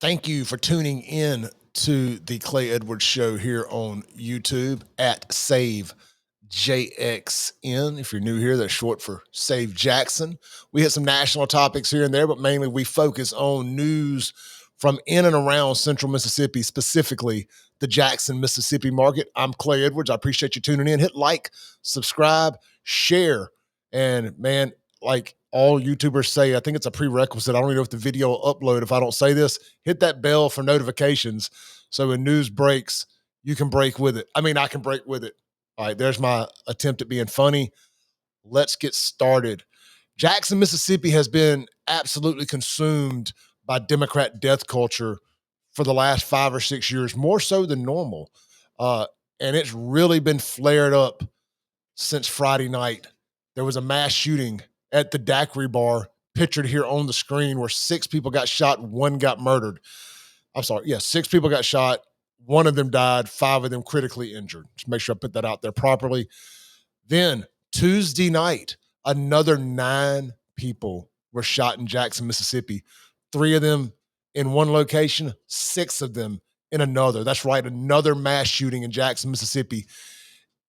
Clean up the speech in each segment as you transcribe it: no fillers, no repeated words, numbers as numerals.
Thank you for tuning in to the Clay Edwards Show here on YouTube at Save JXN. If you're new here, that's short for Save Jackson. We hit some national topics here and there, but mainly we focus on news from in and around central Mississippi, specifically the Jackson, Mississippi market. I'm Clay Edwards. I appreciate you tuning in. Hit like, subscribe, share, and man, like all YouTubers say, I think it's a prerequisite. I don't even know if the video will upload if I don't say this. Hit that bell for notifications so when news breaks, you can break with it. I mean, I can break with it. All right, there's my attempt at being funny. Let's get started. Jackson, Mississippi has been absolutely consumed by Democrat death culture for the last 5 or 6 years, more so than normal. And it's really been flared up since Friday night. There was a mass shooting at the Daiquiri Bar, pictured here on the screen, where 6 people got shot, one got murdered. I'm sorry, yeah, 6 people got shot, one of them died, 5 of them critically injured. Just make sure I put that out there properly. Then Tuesday night, another 9 people were shot in Jackson, Mississippi. 3 of them in one location, 6 of them in another. That's right, another mass shooting in Jackson, Mississippi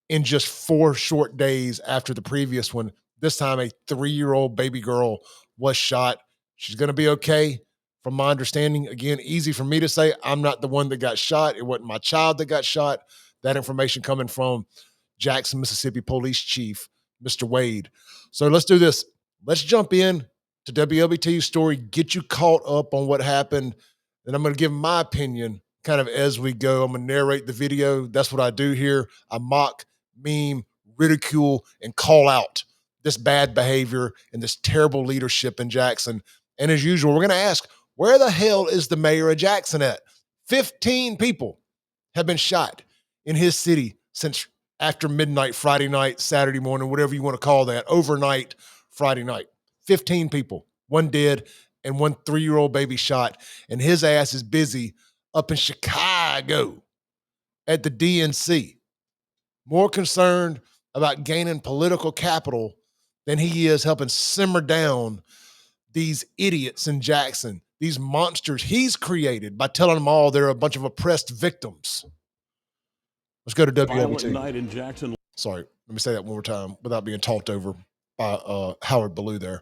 in just 4 short days after the previous one. This time, a 3-year-old baby girl was shot. She's going to be okay, from my understanding. Again, easy for me to say. I'm not the one that got shot. It wasn't my child that got shot. That information coming from Jackson, Mississippi Police Chief, Mr. Wade. So let's do this. Let's jump in to WLBT's story, get you caught up on what happened. And I'm going to give my opinion kind of as we go. I'm going to narrate the video. That's what I do here. I mock, meme, ridicule, and call out this bad behavior and this terrible leadership in Jackson. And as usual, we're going to ask, where the hell is the mayor of Jackson at? 15 people have been shot in his city since after midnight, Friday night, Saturday morning, whatever you want to call that, overnight, Friday night. 15 people, one dead and one 3-year-old baby shot. And his ass is busy up in Chicago at the DNC, more concerned about gaining political capital than he is helping simmer down these idiots in Jackson, these monsters he's created by telling them all they're a bunch of oppressed victims. Let's go to WLBT. Night in Jackson. Sorry, let me say that one more time without being talked over by Howard Ballou there.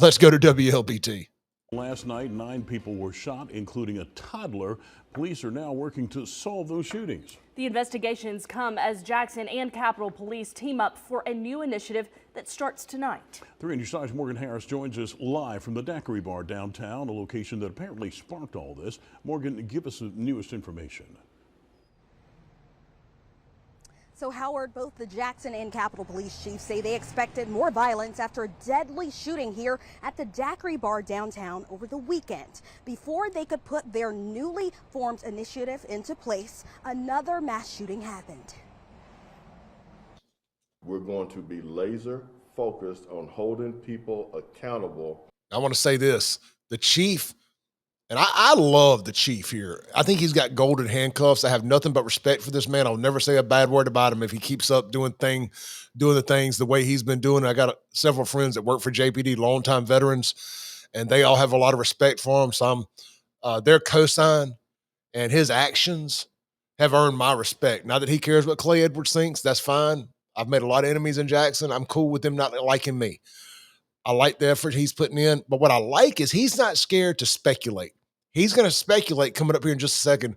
Let's go to WLBT. Last night, 9 people were shot, including a toddler. Police are now working to solve those shootings. The investigations come as Jackson and Capitol Police team up for a new initiative that starts tonight. 3 News 5's Morgan Harris joins us live from the Daiquiri Bar downtown, a location that apparently sparked all this. Morgan, give us the newest information. So, Howard, both the Jackson and Capitol Police chiefs say they expected more violence after a deadly shooting here at the Daiquiri Bar downtown over the weekend. Before they could put their newly formed initiative into place, another mass shooting happened. We're going to be laser focused on holding people accountable. I want to say this. The chief, and I love the chief here. I think he's got golden handcuffs. I have nothing but respect for this man. I'll never say a bad word about him if he keeps up doing the things the way he's been doing. I got several friends that work for JPD, longtime veterans, and they all have a lot of respect for him. So their cosign and his actions have earned my respect. Now that he cares what Clay Edwards thinks, that's fine. I've made a lot of enemies in Jackson. I'm cool with them not liking me. I like the effort he's putting in, but what I like is he's not scared to speculate. He's going to speculate coming up here in just a second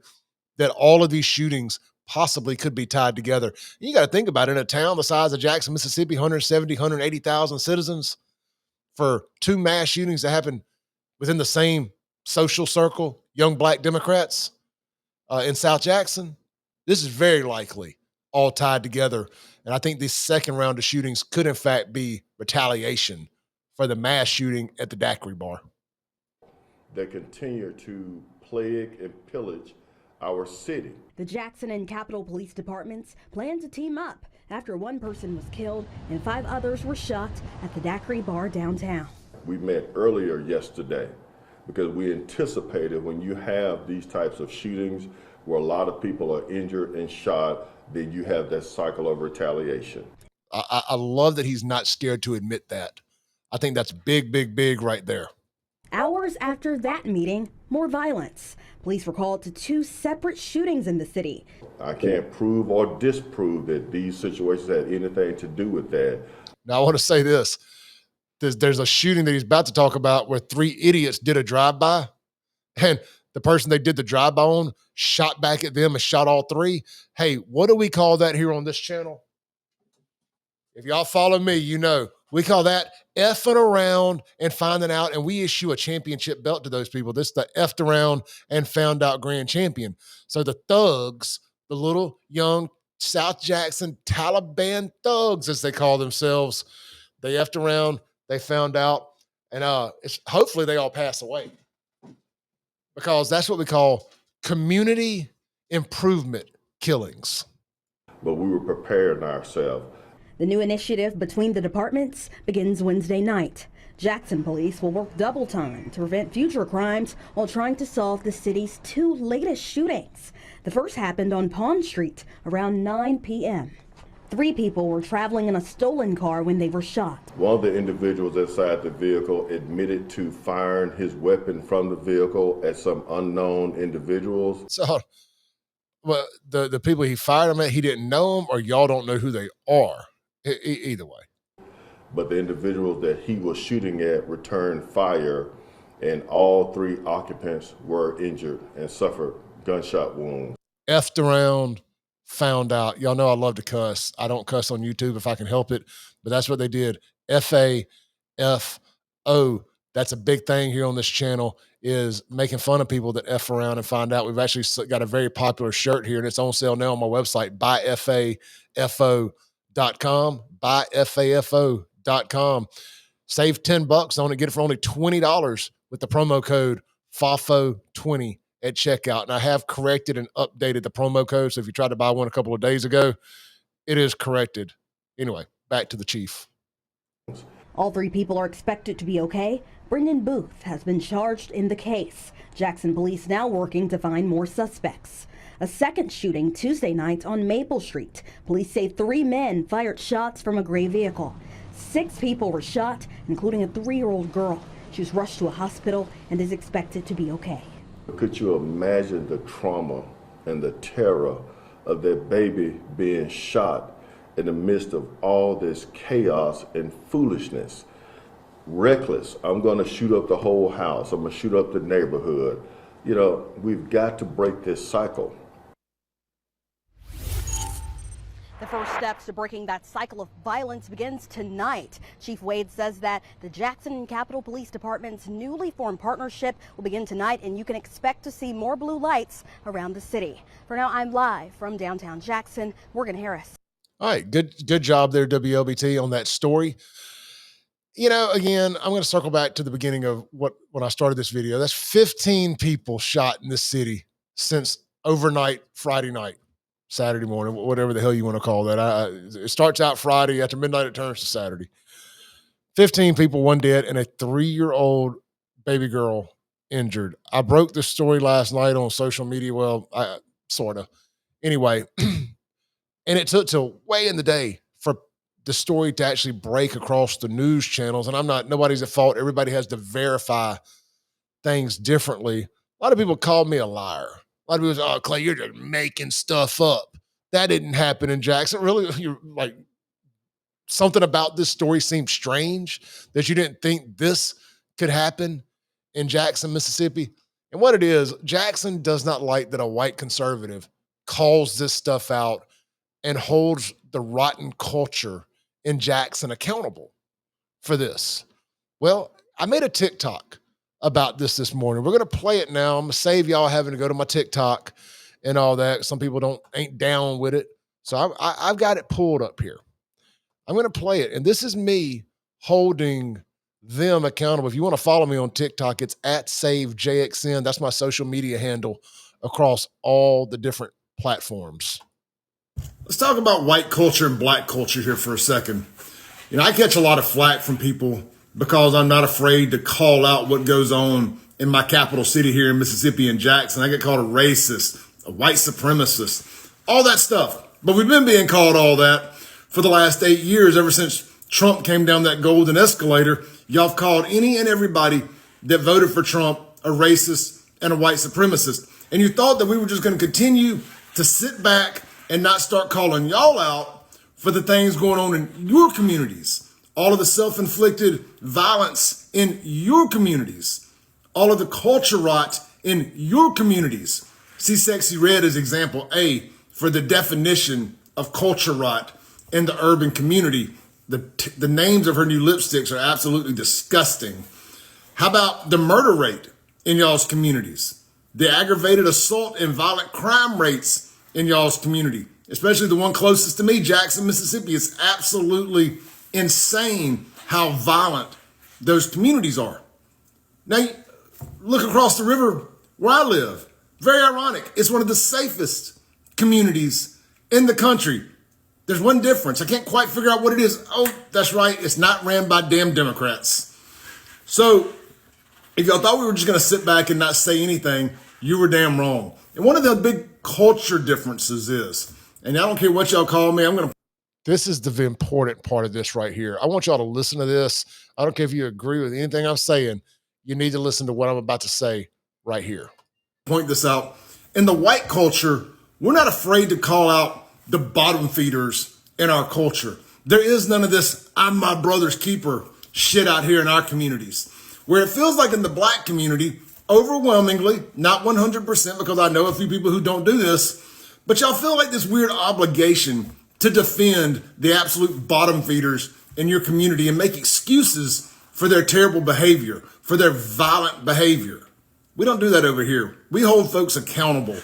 that all of these shootings possibly could be tied together. You got to think about it. In a town the size of Jackson, Mississippi, 170, 180,000 citizens, for 2 mass shootings that happen within the same social circle, young black Democrats in South Jackson, this is very likely all tied together. And I think this second round of shootings could in fact be retaliation for the mass shooting at the Daiquiri Bar. They continue to plague and pillage our city. The Jackson and Capitol Police Departments plan to team up after 1 person was killed and 5 others were shot at the Daiquiri Bar downtown. We met earlier yesterday because we anticipated when you have these types of shootings where a lot of people are injured and shot, then you have that cycle of retaliation. I love that he's not scared to admit that. I think that's big, big, big right there. Hours after that meeting, more violence. Police were called to 2 separate shootings in the city. I can't prove or disprove that these situations had anything to do with that. Now, I want to say this. There's a shooting that he's about to talk about where 3 idiots did a drive-by, and the person they did the drive-by on shot back at them and shot all 3. Hey, what do we call that here on this channel? If y'all follow me, you know. We call that effing around and finding out, and we issue a championship belt to those people. This is the effed around and found out grand champion. So the thugs, the little young South Jackson Taliban thugs, as they call themselves, they effed around, they found out, and hopefully they all pass away, because that's what we call community improvement killings. But we were preparing ourselves. The new initiative between the departments begins Wednesday night. Jackson police will work double time to prevent future crimes while trying to solve the city's 2 latest shootings. The first happened on Pond Street around 9 p.m. 3 people were traveling in a stolen car when they were shot. One of the individuals inside the vehicle admitted to firing his weapon from the vehicle at some unknown individuals. So, well, the people he fired them at, he didn't know them, or y'all don't know who they are. Either way. But the individuals that he was shooting at returned fire, and all 3 occupants were injured and suffered gunshot wounds. Effed around, found out. Y'all know I love to cuss. I don't cuss on YouTube if I can help it, but that's what they did. F-A-F-O. That's a big thing here on this channel, is making fun of people that F around and find out. We've actually got a very popular shirt here, and it's on sale now on my website, buyfafo.com. Buyfafo.com. Save $10 on it. Get it for only $20 with the promo code FAFO20 at checkout. And I have corrected and updated the promo code. So if you tried to buy one a couple of days ago, it is corrected. Anyway, back to the chief. All 3 people are expected to be okay. Brendan Booth has been charged in the case. Jackson police now working to find more suspects. A second shooting Tuesday night on Maple Street. Police say 3 men fired shots from a gray vehicle. 6 people were shot, including a 3-year-old girl. She was rushed to a hospital and is expected to be okay. Could you imagine the trauma and the terror of that baby being shot in the midst of all this chaos and foolishness? Reckless. I'm going to shoot up the whole house. I'm going to shoot up the neighborhood. You know, we've got to break this cycle. The first steps to breaking that cycle of violence begins tonight. Chief Wade says that the Jackson and Capitol Police Department's newly formed partnership will begin tonight, and you can expect to see more blue lights around the city. For now, I'm live from downtown Jackson. Morgan Harris. All right, good job there, WLBT, on that story. You know, again, I'm going to circle back to the beginning of when I started this video. That's 15 people shot in this city since overnight Friday night. Saturday morning, whatever the hell you want to call that. It starts out Friday. After midnight, it turns to Saturday. 15 people, 1 dead, and a 3-year-old baby girl injured. I broke this story last night on social media. Well, sort of. Anyway, and it took till way in the day for the story to actually break across the news channels. And nobody's at fault. Everybody has to verify things differently. A lot of people called me a liar. A lot of people say, "Oh, Clay, you're just making stuff up." That didn't happen in Jackson. Really, you're like, something about this story seems strange that you didn't think this could happen in Jackson, Mississippi. And what it is, Jackson does not like that a white conservative calls this stuff out and holds the rotten culture in Jackson accountable for this. Well, I made a TikTok about this morning. We're going to play it now. I'm going to save y'all having to go to my TikTok and all that. Some people ain't down with it. So I've got it pulled up here. I'm going to play it. And this is me holding them accountable. If you want to follow me on TikTok, it's @SaveJXN. That's my social media handle across all the different platforms. Let's talk about white culture and black culture here for a second. You know, I catch a lot of flack from people because I'm not afraid to call out what goes on in my capital city here in Mississippi and Jackson. I get called a racist, a white supremacist, all that stuff. But we've been being called all that for the last 8 years, ever since Trump came down that golden escalator. Y'all have called any and everybody that voted for Trump a racist, and a white supremacist. And you thought that we were just going to continue to sit back and not start calling y'all out for the things going on in your communities, all of the self-inflicted violence in your communities, all of the culture rot in your communities. See Sexy Red as example A for the definition of culture rot in the urban community. The names of her new lipsticks are absolutely disgusting. How about the murder rate in y'all's communities? The aggravated assault and violent crime rates in y'all's community, especially the one closest to me, Jackson, Mississippi. It's absolutely insane how violent those communities are. Now, look across the river where I live. Very ironic. It's one of the safest communities in the country. There's one difference. I can't quite figure out what it is. Oh, that's right. It's not ran by damn Democrats. So if y'all thought we were just going to sit back and not say anything, you were damn wrong. And one of the big culture differences is, and I don't care what y'all call me, this is the important part of this right here. I want y'all to listen to this. I don't care if you agree with anything I'm saying. You need to listen to what I'm about to say right here. Point this out. In the white culture, we're not afraid to call out the bottom feeders in our culture. There is none of this I'm my brother's keeper shit out here in our communities. Where it feels like in the black community, overwhelmingly, not 100%, because I know a few people who don't do this, but y'all feel like this weird obligation to defend the absolute bottom feeders in your community and make excuses for their terrible behavior, for their violent behavior. We don't do that over here. We hold folks accountable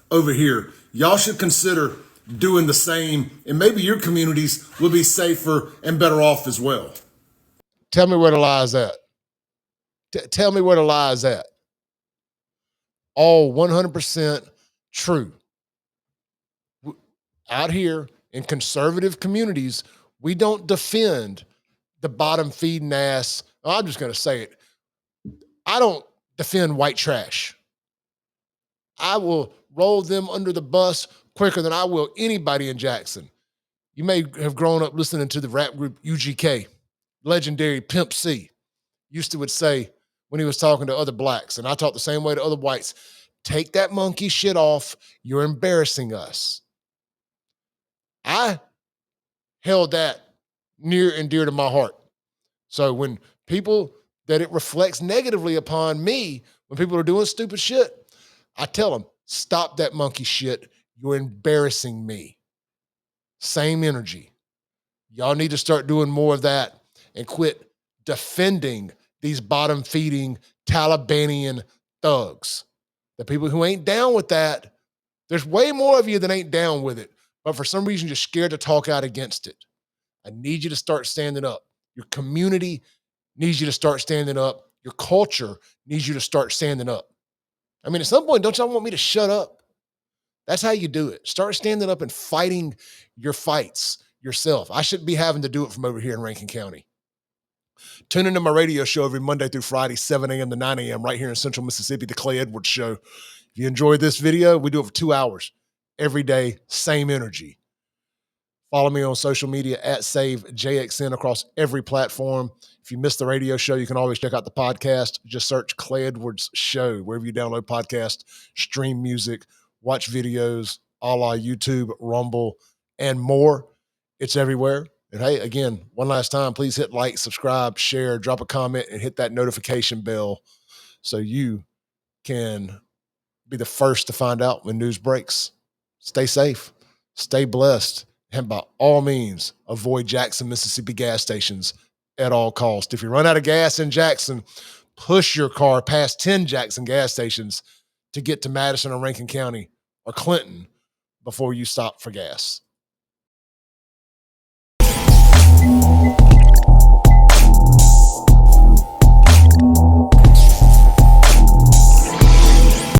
over here. Y'all should consider doing the same, and maybe your communities will be safer and better off as well. Tell me where the lie is at. Tell me where the lie is at. All 100% true. Out here in conservative communities, we don't defend the bottom feeding ass. I'm just going to say it. I don't defend white trash. I will roll them under the bus quicker than I will anybody in Jackson. You may have grown up listening to the rap group UGK, legendary Pimp C, used to would say when he was talking to other blacks, and I talk the same way to other whites, take that monkey shit off, you're embarrassing us. I held that near and dear to my heart. So when people that it reflects negatively upon me, when people are doing stupid shit, I tell them, stop that monkey shit. You're embarrassing me. Same energy. Y'all need to start doing more of that and quit defending these bottom feeding Talibanian thugs. The people who ain't down with that, there's way more of you that ain't down with it, but for some reason you're scared to talk out against it. I need you to start standing up. Your community needs you to start standing up. Your culture needs you to start standing up. I mean, at some point, don't y'all want me to shut up? That's how you do it. Start standing up and fighting your fights yourself. I shouldn't be having to do it from over here in Rankin County. Tune into my radio show every Monday through Friday, 7 a.m. to 9 a.m. right here in Central Mississippi, The Clay Edwards Show. If you enjoyed this video, we do it for 2 hours every day, same energy. Follow me on social media at SaveJXN across every platform. If you missed the radio show, you can always check out the podcast. Just search Clay Edwards Show, wherever you download podcasts, stream music, watch videos, a la YouTube, Rumble, and more. It's everywhere. And hey, again, one last time, please hit like, subscribe, share, drop a comment, and hit that notification bell so you can be the first to find out when news breaks. Stay safe, stay blessed, and by all means, avoid Jackson, Mississippi gas stations at all costs. If you run out of gas in Jackson, push your car past 10 Jackson gas stations to get to Madison or Rankin County or Clinton before you stop for gas.